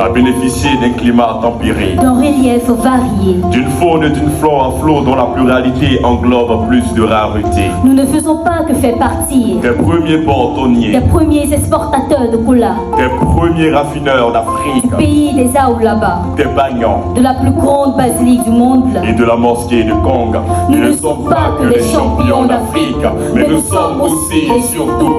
a bénéficié d'un climat tempéré, d'un relief varié. d'une faune et d'une flore à flot dont la pluralité englobe plus de rareté. Nous ne faisons pas que faire partie Des premiers portonniers, des premiers exportateurs de cola, des premiers raffineurs d'Afrique, pays des Aoulaba, des bagnants de la plus grande basilique du monde. et de la mosquée de Kong. Nous ne sommes pas que les champions d'Afrique, mais nous sommes aussi et surtout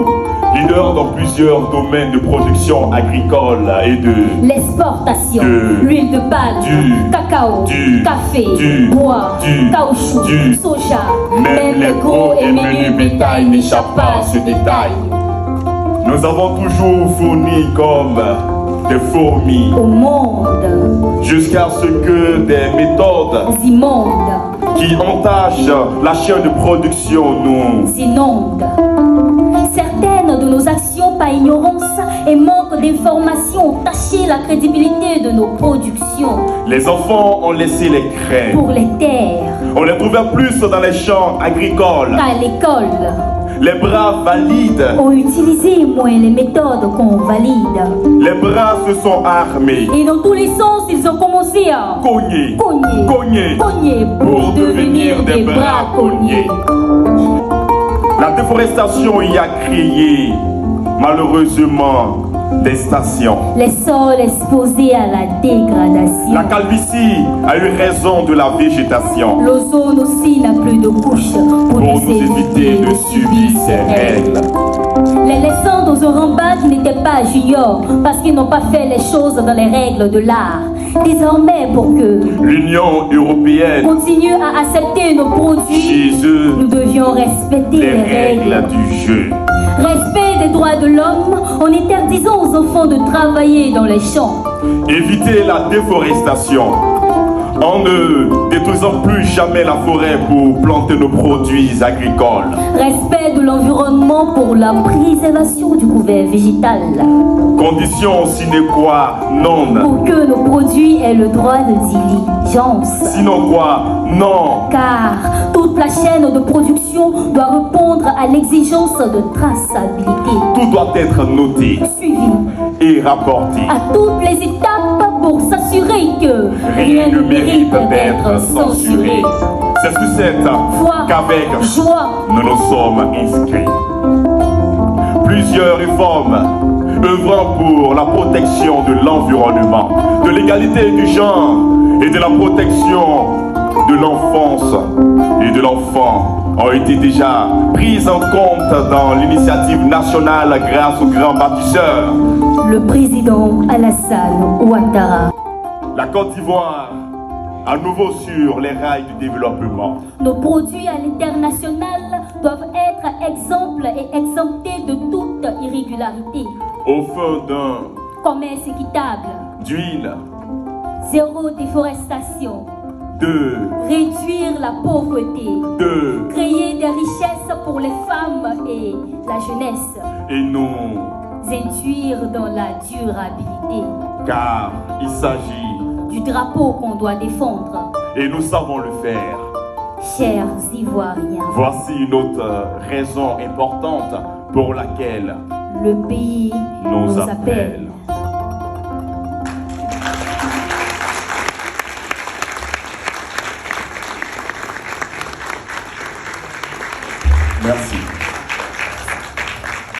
leaders dans plusieurs domaines de production agricole et de l'exportation, de- l'huile de palme, du- cacao, du- café, du- bois, du- caoutchouc, du- soja. Même les gros et menus bétail n'échappent pas à ce détail. Nous avons toujours fourni comme des fourmis Au monde, jusqu'à ce que des méthodes immondes, qui entachent la chaîne de production nous inondent. Certaines de nos actions par ignorance et manque d'information ont taché la crédibilité de nos productions. Les enfants ont laissé les craies. Pour les terres, On les trouvait plus dans les champs agricoles. qu'à l'école, Les bras valides, ont utilisé moins les méthodes qu'on valide. les bras se sont armés. Et dans tous les sens, ils ont commencé à Cogner, cogner, cogner, cogner pour devenir des braconniers. La déforestation y a créé, malheureusement, des stations. Les sols exposés à la dégradation. La calvitie a eu raison de la végétation L'ozone aussi n'a plus de couche pour nous éviter de subir ces règles. Les laissant dans un rembat qui n'était pas junior parce qu'ils n'ont pas fait les choses dans les règles de l'art. Désormais, pour que L'Union européenne, continue à accepter nos produits, chez eux, nous devions respecter les les règles règles. du jeu. Respect des droits de l'homme en interdisant aux enfants de travailler dans les champs. Éviter la déforestation en ne détruisant plus jamais la forêt pour planter nos produits agricoles. Respect de l'environnement pour la préservation du couvert végétal. Condition sine qua non. Pour que nos produits aient le droit de diligence. Sinon quoi? Non. Car toute la chaîne de production doit répondre à l'exigence de traçabilité. Tout doit être noté Suivi et rapporté. à toutes les étapes pour s'assurer que Rien ne mérite d'être censuré. C'est sur cette Foi, qu'avec joie, nous nous sommes inscrits. Plusieurs réformes œuvrant pour la protection de l'environnement, de l'égalité du genre et de la protection de l'enfance et de l'enfant ont été déjà prises en compte dans l'initiative nationale grâce au grand bâtisseur. le président Alassane Ouattara. La Côte d'Ivoire, à nouveau sur les rails du développement. Nos produits à l'international doivent être exemples et exemptés de toute irrégularité. Au fond d'un Commerce équitable, d'huile, zéro déforestation, de, réduire la pauvreté, de, créer des richesses pour les femmes et la jeunesse, et non, induire dans la durabilité car il s'agit, du drapeau qu'on doit défendre. et nous savons le faire. Chers Ivoiriens, Voici une autre raison importante pour laquelle le pays nous nous appelle. appelle.